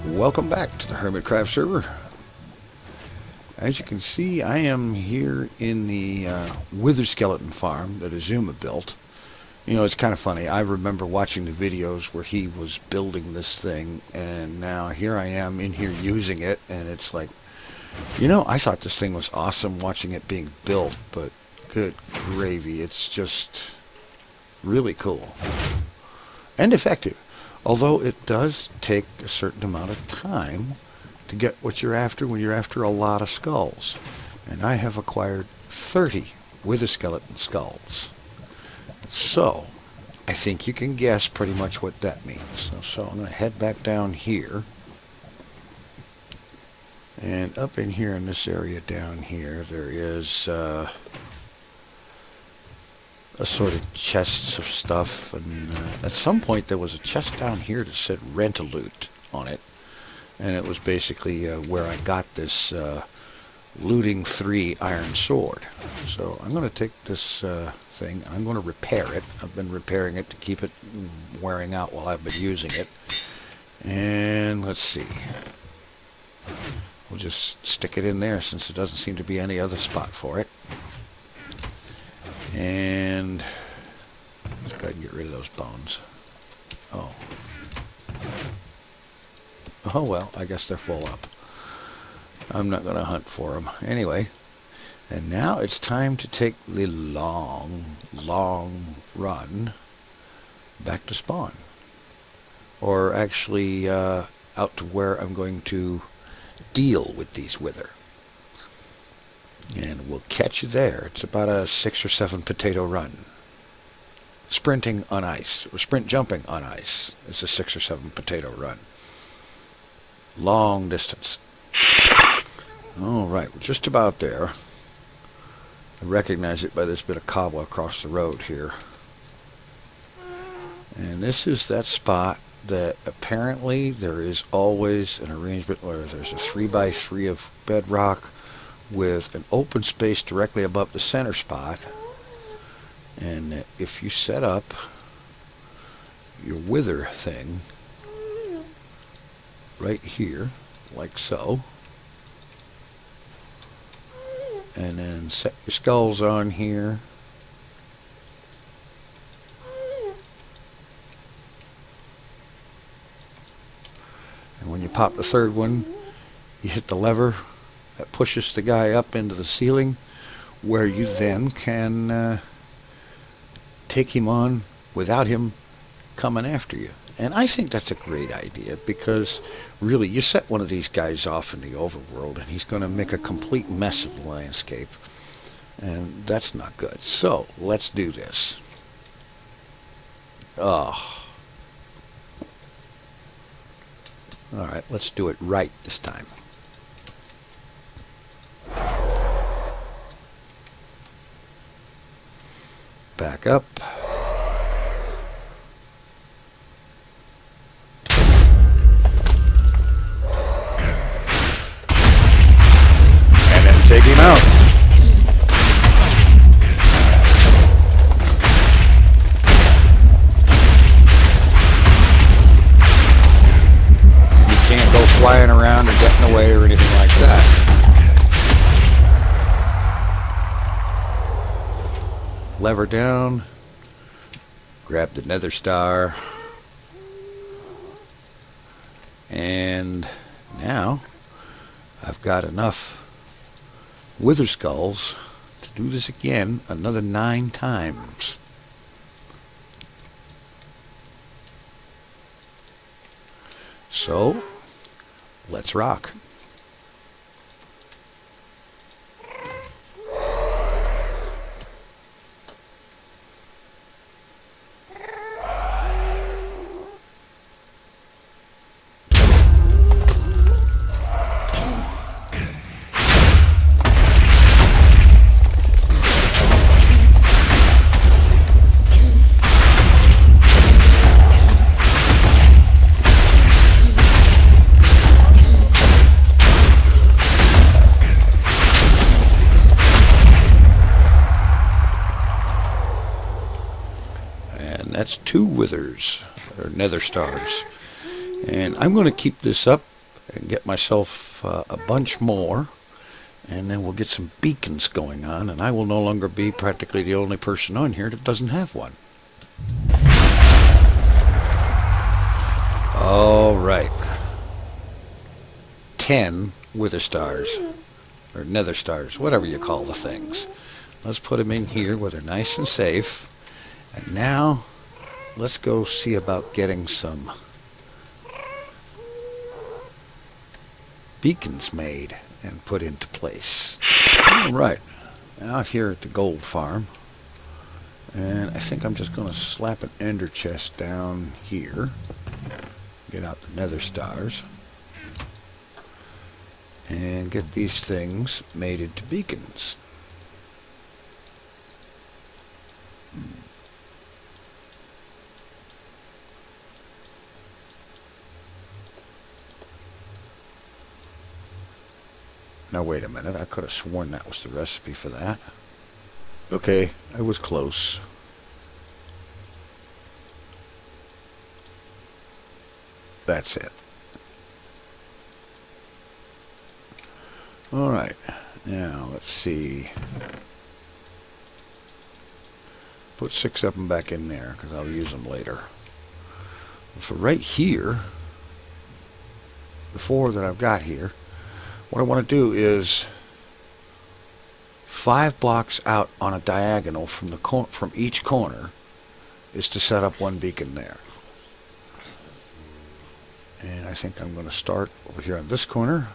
Welcome back to the HermitCraft server. As you can see, I am here in the wither skeleton farm that Azuma built. You know, it's kind of funny. I remember watching the videos where he was building this thing, and now here I am in here using it, and it's like, you know, I thought this thing was awesome watching it being built, but good gravy, it's just really cool and effective. Although it does take a certain amount of time to get what you're after when you're after a lot of skulls. And I have acquired 30 wither skeleton skulls. So, I think you can guess pretty much what that means. So I'm going to head back down here. And up in here in this area down here, there is a sort of chests of stuff, and at some point there was a chest down here that said rent a loot on it, and it was basically where I got this looting 3 iron sword. So I'm going to take this thing, I'm going to repair it. I've been repairing it to keep it wearing out while I've been using it. And let's see, we'll just stick it in there since there doesn't seem to be any other spot for it. And let's go ahead and get rid of those bones. Oh well, I guess they're full up. I'm not going to hunt for them. Anyway, and now it's time to take the long run back to spawn. Or actually out to where I'm going to deal with these wither. And we'll catch you there. It's about a 6 or 7 potato run. Sprinting on ice, or sprint jumping on ice. It's a 6 or 7 potato run. Long distance. Alright, we're just about there. I recognize it by this bit of cobble across the road here. And this is that spot that apparently there is always an arrangement where there's a 3x3 of bedrock with an open space directly above the center spot, and if you set up your wither thing right here like so, and then set your skulls on here, and when you pop the third one, you hit the lever that pushes the guy up into the ceiling, where you then can take him on without him coming after you. And I think that's a great idea, because really you set one of these guys off in the overworld and he's going to make a complete mess of the landscape, and that's not good. So let's do this. Alright, let's do it right this time. Back up. And then take him out. You can't go flying around or getting away or anything like that. Lever down, grab the nether star, and now I've got enough wither skulls to do this again another 9 times. So let's rock. That's 2 withers, or nether stars. And I'm going to keep this up and get myself a bunch more, and then we'll get some beacons going on, and I will no longer be practically the only person on here that doesn't have one. All right. 10 wither stars, or nether stars, whatever you call the things. Let's put them in here where they're nice and safe. And now, let's go see about getting some beacons made and put into place. All right, out here at the gold farm, and I think I'm just going to slap an ender chest down here, get out the nether stars, and get these things made into beacons. Now wait a minute, I could have sworn that was the recipe for that. Okay, I was close. That's it. Alright, now let's see. Put 6 of them back in there because I'll use them later. For right here, the 4 that I've got here, what I want to do is 5 blocks out on a diagonal from the from each corner is to set up one beacon there. And I think I'm going to start over here on this corner.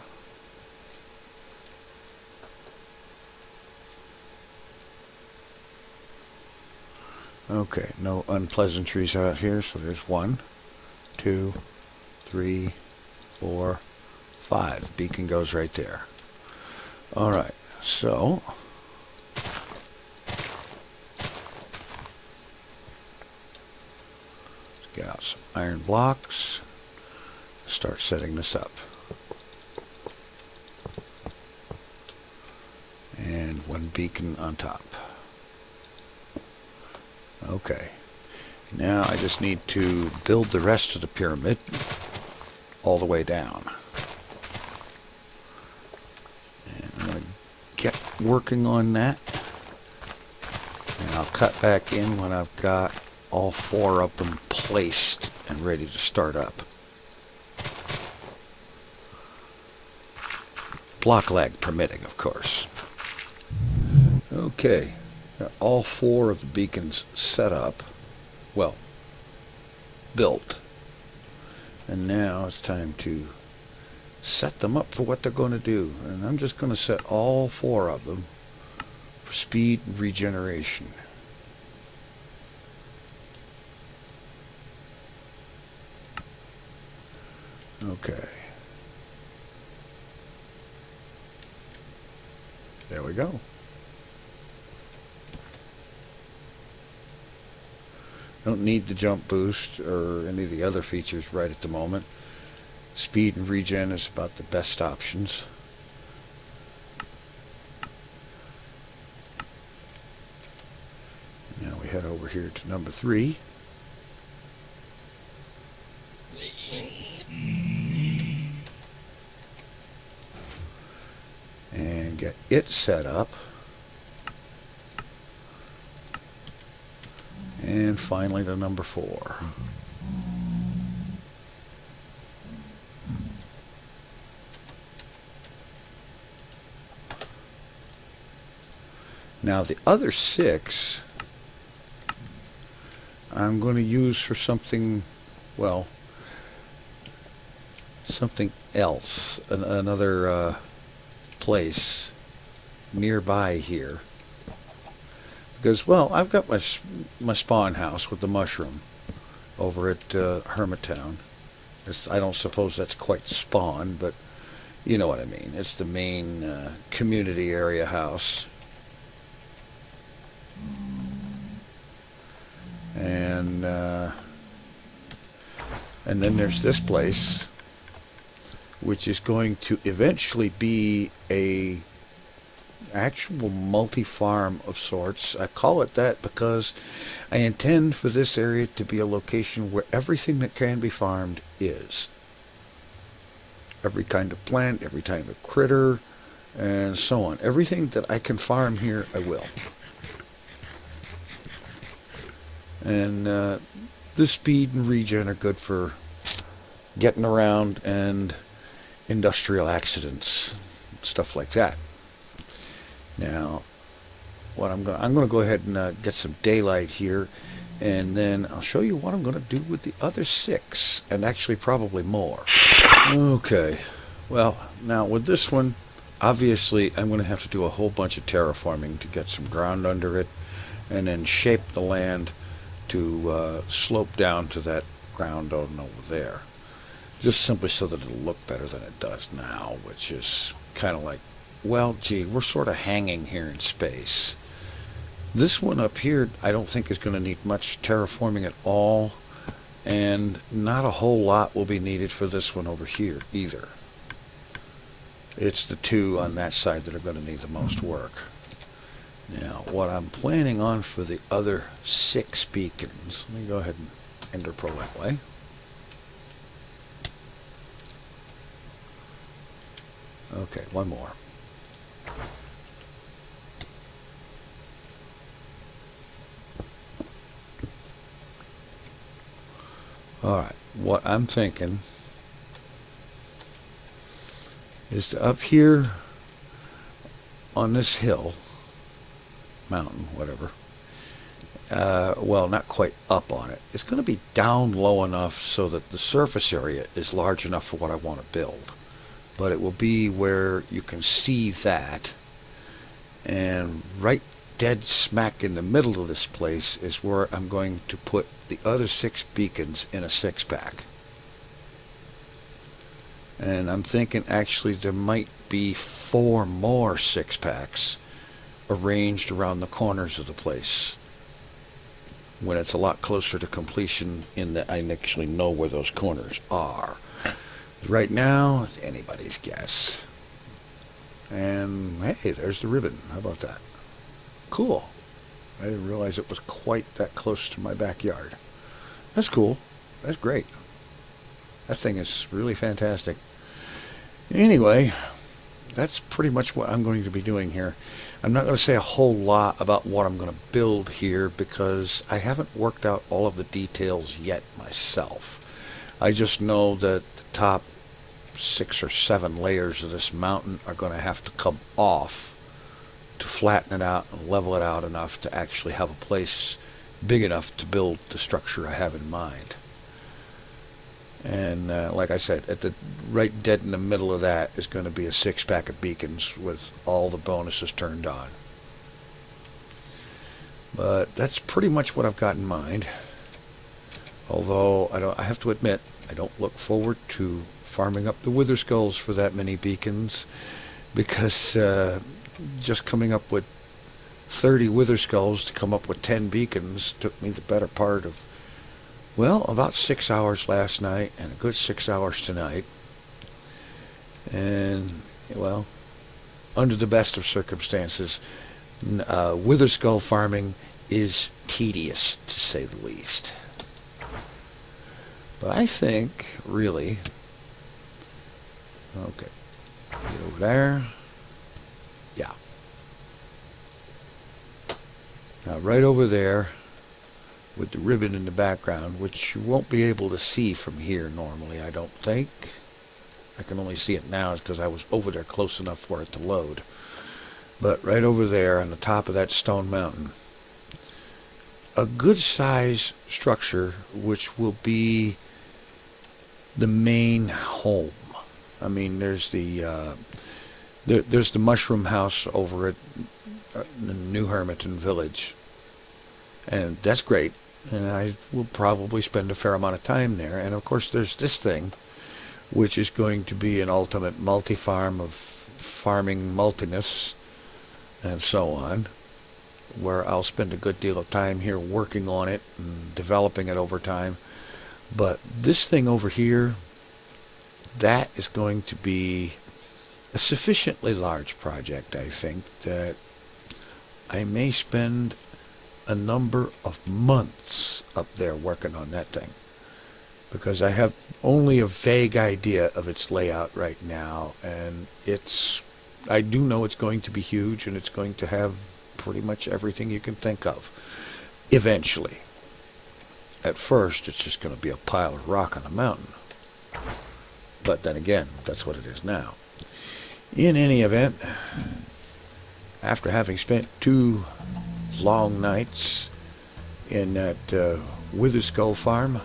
Okay, no unpleasantries out here, so there's 1, 2, 3, 4, 5. Beacon goes right there. Alright, so let's get out some iron blocks, start setting this up. And 1 beacon on top. Okay, now I just need to build the rest of the pyramid all the way down. And I'm going to get working on that. And I'll cut back in when I've got all 4 of them placed and ready to start up. Block lag permitting, of course. Okay. Got all 4 of the beacons set up, well, built, and now it's time to set them up for what they're going to do. And I'm just going to set all 4 of them for speed and regeneration. Okay. There we go. Don't need the jump boost or any of the other features right at the moment. Speed and regen is about the best options. Now we head over here to number 3. And get it set up. And finally to number 4. Now the other 6 I'm going to use for something, well, something else, another place nearby here. Because, well, I've got my spawn house with the mushroom over at Hermitown. I don't suppose that's quite spawn, but you know what I mean. It's the main community area house. And then there's this place, which is going to eventually be a actual multi-farm of sorts. I call it that because I intend for this area to be a location where everything that can be farmed is. every kind of plant, every kind of critter, and so on. Everything that I can farm here, I will. And the speed and regen are good for getting around and industrial accidents, stuff like that. Now, what I'm going to go ahead and get some daylight here, and then I'll show you what I'm going to do with the other 6, and actually probably more. Okay, well, now with this one, obviously I'm going to have to do a whole bunch of terraforming to get some ground under it, and then shape the land to slope down to that ground over there. Just simply so that it'll look better than it does now, which is kind of like, well, gee, we're sort of hanging here in space. This one up here, I don't think is going to need much terraforming at all, and not a whole lot will be needed for this one over here either. It's the 2 on that side that are going to need the most work. Now, what I'm planning on for the other 6 beacons, let me go ahead and enter pro that way. Okay, one more. Alright, what I'm thinking is to up here on this hill, mountain, whatever, well, not quite up on it. It's going to be down low enough so that the surface area is large enough for what I want to build. But it will be where you can see that, and right dead smack in the middle of this place is where I'm going to put the other 6 beacons in a 6-pack. And I'm thinking actually there might be 4 more 6-packs arranged around the corners of the place when it's a lot closer to completion, in that I actually know where those corners are. Right now, it's anybody's guess. And hey, there's the ribbon. How about that? Cool. I didn't realize it was quite that close to my backyard. That's cool. That's great. That thing is really fantastic. Anyway, that's pretty much what I'm going to be doing here. I'm not going to say a whole lot about what I'm going to build here because I haven't worked out all of the details yet myself. I just know that the top 6 or 7 layers of this mountain are going to have to come off to flatten it out and level it out enough to actually have a place big enough to build the structure I have in mind. And like I said, at the right dead in the middle of that is going to be a 6-pack of beacons with all the bonuses turned on. But that's pretty much what I've got in mind. Although I have to admit, I don't look forward to farming up the wither skulls for that many beacons, because just coming up with 30 wither skulls to come up with 10 beacons took me the better part of, well, about 6 hours last night and a good 6 hours tonight. And, well, under the best of circumstances, wither skull farming is tedious, to say the least. But I think, really, okay, get over there. Yeah. Now, right over there, with the ribbon in the background, which you won't be able to see from here normally, I don't think. I can only see it now because I was over there close enough for it to load. But right over there on the top of that stone mountain, a good size structure which will be the main home. I mean, there's the mushroom house over at the New Hermiton Village, and that's great, and I will probably spend a fair amount of time there. And of course there's this thing, which is going to be an ultimate multi-farm of farming multiness and so on, where I'll spend a good deal of time here working on it and developing it over time. But this thing over here, that is going to be a sufficiently large project, I think, that I may spend a number of months up there working on that thing. because I have only a vague idea of its layout right now, and I do know it's going to be huge, and it's going to have pretty much everything you can think of eventually. At first, it's just going to be a pile of rock on a mountain. But then again, that's what it is now. In any event, after having spent 2 long nights in that Wither Skull farm,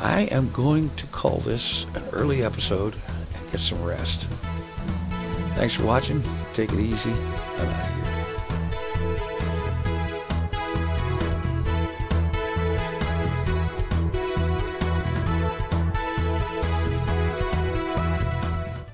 I am going to call this an early episode and get some rest. Thanks for watching. Take it easy. I'm out of here.